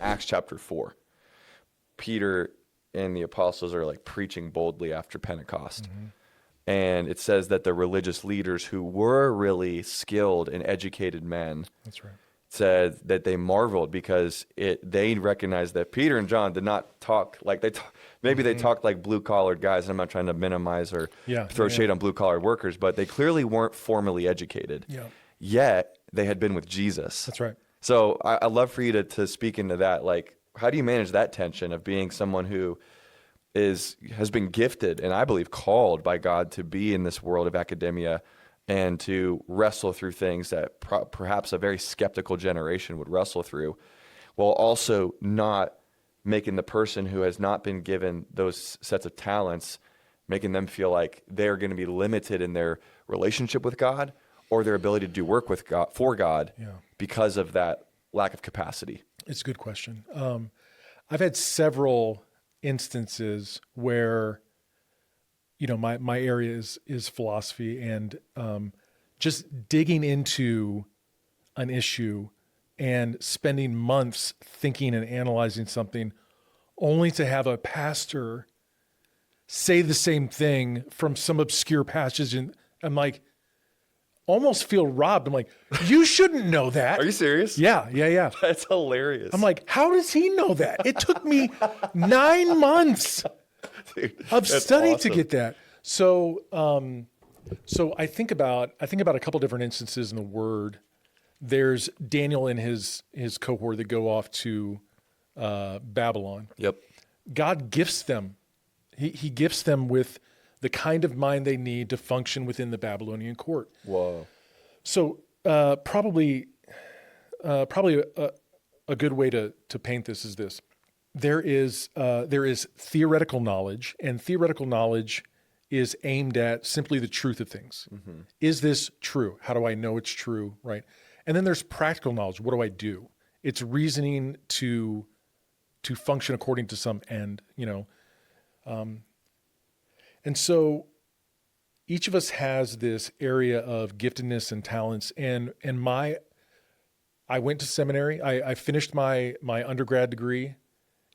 Acts chapter 4. Peter and the apostles are like preaching boldly after Pentecost. And it says that the religious leaders who were really skilled and educated men, That's right, said that they marveled because they recognized that Peter and John did not talk like they talk. Maybe they talked like blue-collared guys, and I'm not trying to minimize or throw shade on blue-collar workers, but they clearly weren't formally educated. Yeah. Yet they had been with Jesus. That's right. So I'd love for you to speak into that. Like, how do you manage that tension of being someone who has been gifted and I believe called by God to be in this world of academia and to wrestle through things that perhaps a very skeptical generation would wrestle through, while also not making the person who has not been given those sets of talents, making them feel like they're going to be limited in their relationship with God or their ability to do work with God, for God, because of that lack of capacity? It's a good question. I've had several instances where, my area is philosophy, and just digging into an issue and spending months thinking and analyzing something, only to have a pastor say the same thing from some obscure passage, and I'm like, almost feel robbed. I'm like, you shouldn't know that. Are you serious? Yeah. That's hilarious. I'm like, how does he know that? It took me 9 months of study to get that. So I think about a couple different instances in the Word. There's Daniel and his cohort that go off to Babylon. Yep. God gifts them. He gifts them with the kind of mind they need to function within the Babylonian court. Whoa. So probably a good way to paint this is this. There is theoretical knowledge, and theoretical knowledge is aimed at simply the truth of things. Is this true? How do I know it's true, right? And then there's practical knowledge. What do I do? It's reasoning to function according to some end, and so each of us has this area of giftedness and talents. And I went to seminary. I finished my undergrad degree.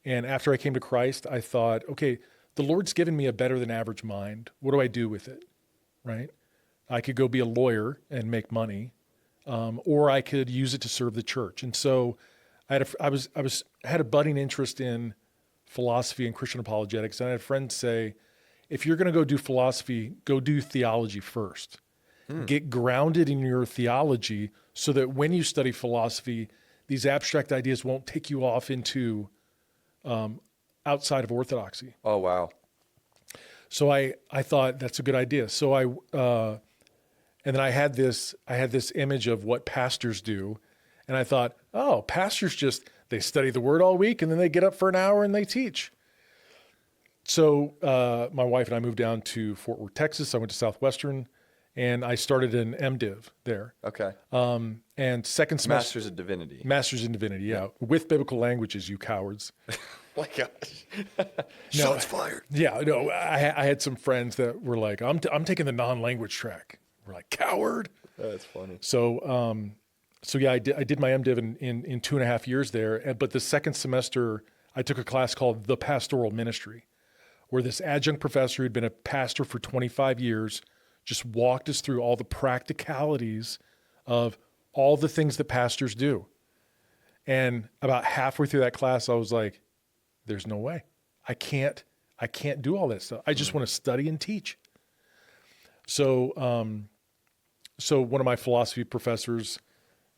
And after I came to Christ, I thought, okay, the Lord's given me a better than average mind. What do I do with it? Right? I could go be a lawyer and make money, or I could use it to serve the church. And so I had a budding interest in philosophy and Christian apologetics. And I had friends say, if you're going to go do philosophy, go do theology first. Get grounded in your theology so that when you study philosophy, these abstract ideas won't take you off into outside of orthodoxy. Oh, wow. So I thought that's a good idea. So and then I had this image of what pastors do. And I thought, oh, pastors they study the word all week and then they get up for an hour and they teach. So my wife and I moved down to Fort Worth, Texas. I went to Southwestern, and I started an MDiv there. Okay. And second semester. Masters of Divinity. Masters in Divinity, yeah. With biblical languages, you cowards. My gosh. Shots fired. Yeah, no, I had some friends that were like, I'm taking the non-language track. We're like, coward. That's funny. So yeah, I did my MDiv in 2.5 years there. But the second semester, I took a class called The Pastoral Ministry, where this adjunct professor who'd been a pastor for 25 years just walked us through all the practicalities of all the things that pastors do. And about halfway through that class, I was like, there's no way. I can't do all that stuff. I just want to study and teach. So one of my philosophy professors,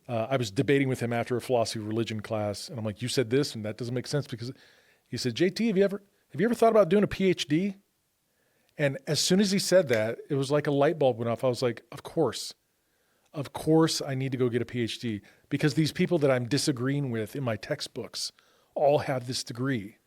I was debating with him after a philosophy of religion class, and I'm like, you said this, and that doesn't make sense, because he said, JT, have you ever thought about doing a PhD? And as soon as he said that, it was like a light bulb went off. I was like, of course I need to go get a PhD, because these people that I'm disagreeing with in my textbooks all have this degree,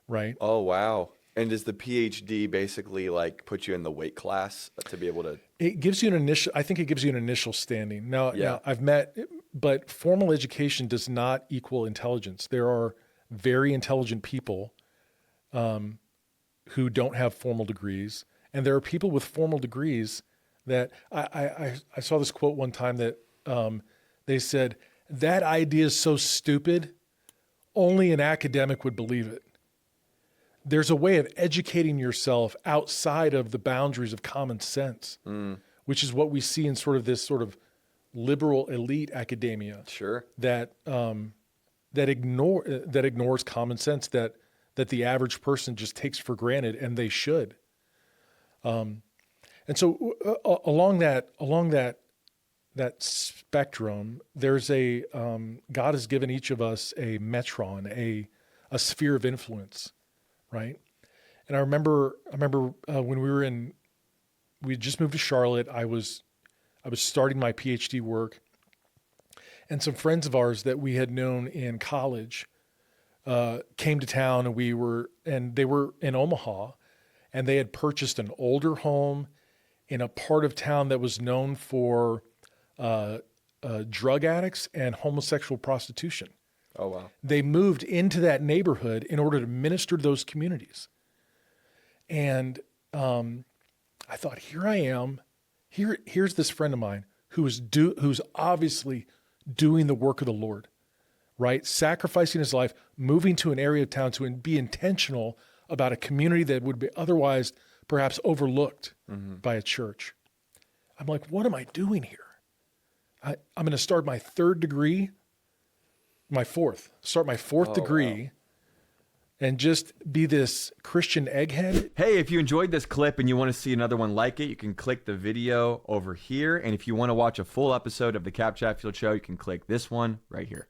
right? Oh, wow. And does the PhD basically like put you in the weight class to be able to? It gives you I think it gives you an initial standing. Now I've met, but formal education does not equal intelligence. There are very intelligent people who don't have formal degrees. And there are people with formal degrees that I saw this quote one time that they said, that idea is so stupid, only an academic would believe it. There's a way of educating yourself outside of the boundaries of common sense, which is what we see in sort of this sort of liberal elite academia. Sure. That ignores common sense that the average person just takes for granted, and they should. And so along that spectrum, there's God has given each of us a metron, a sphere of influence, right? And I remember when we just moved to Charlotte. I was starting my PhD work, and some friends of ours that we had known in college came to town, and they were in Omaha, and they had purchased an older home in a part of town that was known for drug addicts and homosexual prostitution. Oh, wow. They moved into that neighborhood in order to minister to those communities. And I thought, here I am. Here's this friend of mine who's obviously doing the work of the Lord, right? Sacrificing his life, moving to an area of town to be intentional about a community that would be otherwise perhaps overlooked by a church. I'm like, what am I doing here? I'm going to start my fourth degree, Wow. and just be this Christian egghead. Hey, if you enjoyed this clip and you want to see another one like it, you can click the video over here. And if you want to watch a full episode of the Cap Chatfield Show, you can click this one right here.